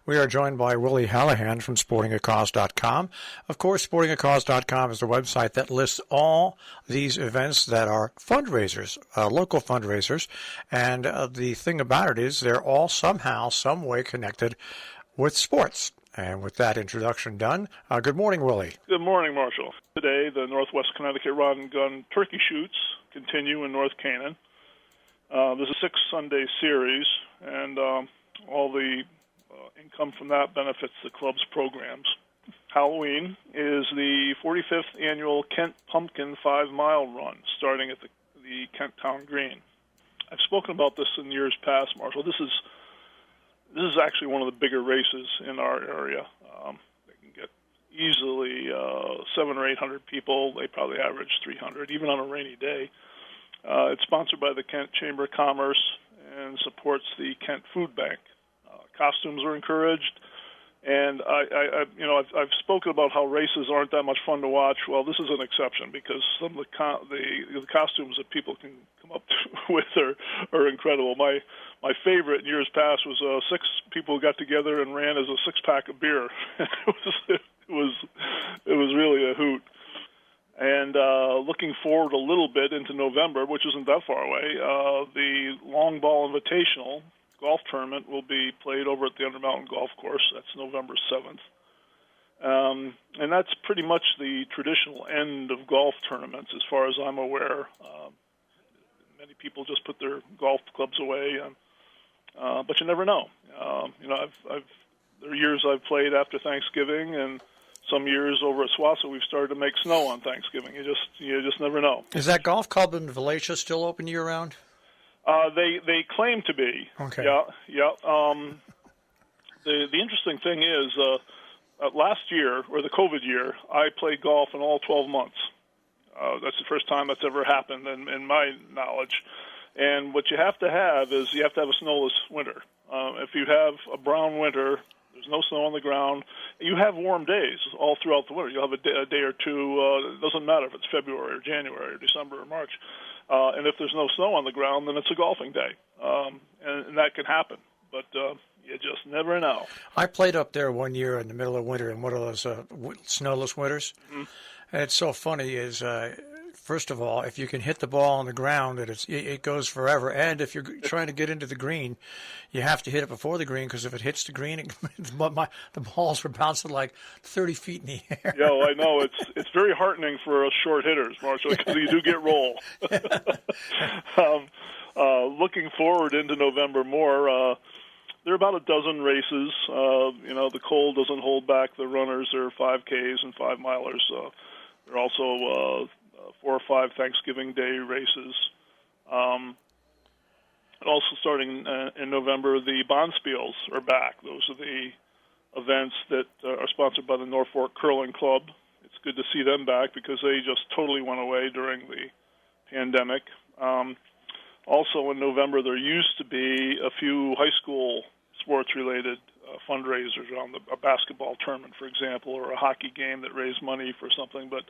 We are joined by Willie Hallihan from sportingacause.com. Of course, sportingacause.com is the website that lists all these events that are fundraisers, local fundraisers. And the thing about it is they're all somehow, some way connected with sports. And with that introduction done, good morning, Willie. Good morning, Marshall. Today, the Northwest Connecticut Rod and Gun Turkey Shoots continue in North Canaan. There's a 6-Sunday series, and all the income from that benefits the club's programs. Halloween is the 45th annual Kent Pumpkin 5-mile run, starting at the Kent Town Green. I've spoken about this in years past, Marshall. This is actually one of the bigger races in our area. They can get easily 700 or 800 people. They probably average 300, even on a rainy day. It's sponsored by the Kent Chamber of Commerce and supports the Kent Food Bank. Costumes are encouraged, and I've spoken about how races aren't that much fun to watch. Well, this is an exception because some of the costumes that people can come up with are incredible. My favorite in years past was 6 people got together and ran as a 6-pack of beer. It was really a hoot. And looking forward a little bit into November, which isn't that far away, the Long Ball Invitational golf tournament will be played over at the Undermountain Golf Course. That's November 7th. And that's pretty much the traditional end of golf tournaments as far as I'm aware. Many people just put their golf clubs away, but you never know. There are years I've played after Thanksgiving, and some years over at Swasso we've started to make snow on Thanksgiving. You just never know. Is that golf club in Valatia still open year-round? They claim to be. Okay. Yeah. The interesting thing is, last year, or the COVID year, I played golf in all 12 months. That's the first time that's ever happened in my knowledge. And what you have to have is you have to have a snowless winter. If you have a brown winter, there's no snow on the ground, you have warm days all throughout the winter. You'll have a day or two. It doesn't matter if it's February or January or December or March. And if there's no snow on the ground, then it's a golfing day. And that can happen. But you just never know. I played up there one year in the middle of winter in one of those snowless winters. Mm-hmm. And it's so funny is, first of all, if you can hit the ball on the ground, it goes forever. And if you're trying to get into the green, you have to hit it before the green because if it hits the green, the balls are bouncing like 30 feet in the air. Yeah, well, I know. It's very heartening for us short hitters, Marshall, because you do get roll. Looking forward into November more, there are about a dozen races. The cold doesn't hold back the runners. There are 5Ks and 5-milers. There are also 4 or 5 Thanksgiving Day races. Also starting in November, the Bonspiels are back. Those are the events that are sponsored by the Norfolk Curling Club. It's good to see them back because they just totally went away during the pandemic. Also in November, there used to be a few high school sports-related fundraisers around a basketball tournament, for example, or a hockey game that raised money for something. But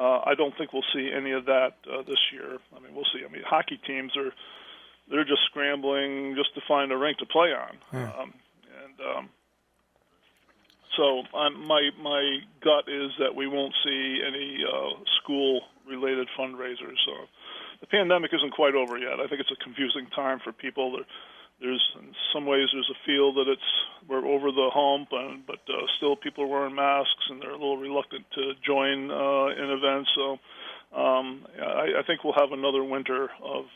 I don't think we'll see any of that this year. I mean, we'll see. I mean, hockey teams they're just scrambling just to find a rink to play on. Yeah. So my gut is that we won't see any school-related fundraisers. The pandemic isn't quite over yet. I think it's a confusing time for people. There's in some ways there's a feel that we're over the hump, but still people are wearing masks and they're a little reluctant to join in events. So I think we'll have another winter of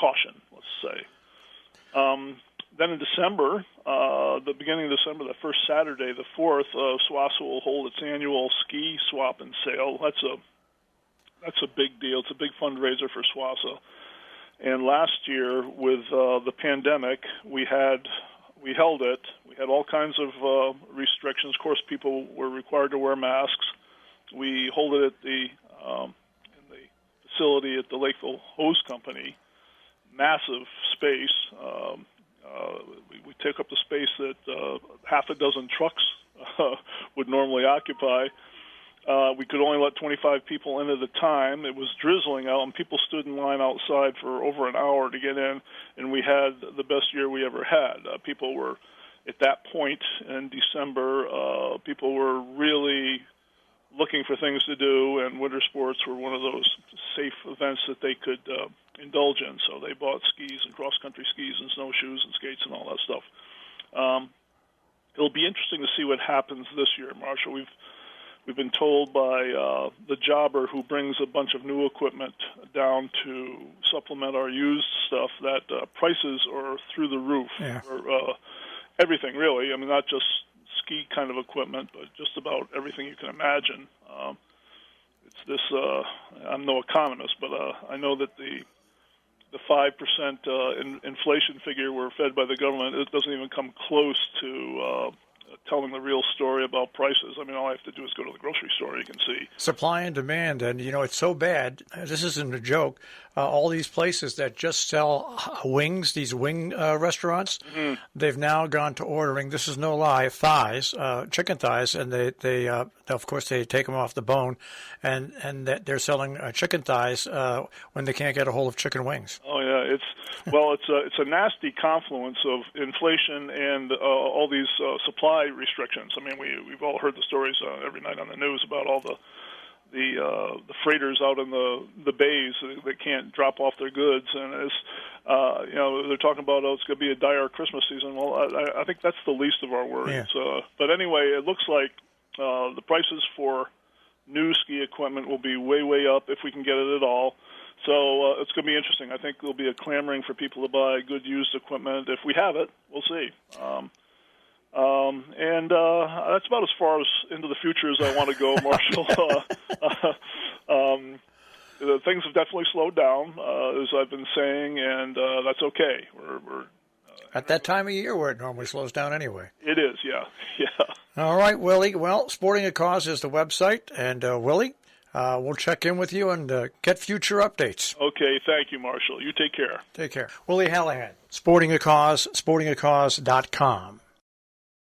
caution, let's say. Then in December, the beginning of December, the first Saturday, the 4th, Swasso will hold its annual ski swap and sale. That's a big deal. It's a big fundraiser for Swasso. And last year, with the pandemic, we held it. We had all kinds of restrictions. Of course, people were required to wear masks. We hold it at in the facility at the Lakeville Hose Company. Massive space. We take up the space that half a dozen trucks would normally occupy. We could only let 25 people in at a time. It was drizzling out, and people stood in line outside for over an hour to get in, and we had the best year we ever had. People were, at that point in December, people were really looking for things to do, and winter sports were one of those safe events that they could indulge in. So they bought skis and cross-country skis and snowshoes and skates and all that stuff. It'll be interesting to see what happens this year, Marshall. We've been told by the jobber who brings a bunch of new equipment down to supplement our used stuff that prices are through the roof for everything, really. I mean, not just ski kind of equipment, but just about everything you can imagine. It's this. I'm no economist, but I know that the 5% inflation figure we're fed by the government, it doesn't even come close to telling the real story about prices. I mean, all I have to do is go to the grocery store. You can see supply and demand, and it's so bad. This isn't a joke. All these places that just sell wings, these wing restaurants, they've now gone to ordering. This is no lie, thighs, chicken thighs, and they of course they take them off the bone, and they're selling chicken thighs when they can't get a hold of chicken wings. Oh yeah, it's a nasty confluence of inflation and all these supply restrictions. I mean, we've all heard the stories every night on the news about all the freighters out in the bays that can't drop off their goods, and it's they're talking about it's going to be a dire Christmas season. Well, I think that's the least of our worries. Yeah. But anyway, it looks like the prices for new ski equipment will be way up if we can get it at all. So it's going to be interesting. I think there'll be a clamoring for people to buy good used equipment. If we have it, we'll see. And that's about as far as into the future as I want to go, Marshall. Things have definitely slowed down, as I've been saying, and that's okay. We're at that time of year where it normally slows down anyway. It is, yeah. All right, Willie. Well, Sporting a Cause is the website, and Willie, we'll check in with you and get future updates. Okay, thank you, Marshall. You take care. Take care. Willie Hallihan, Sporting a Cause, sportingacause.com.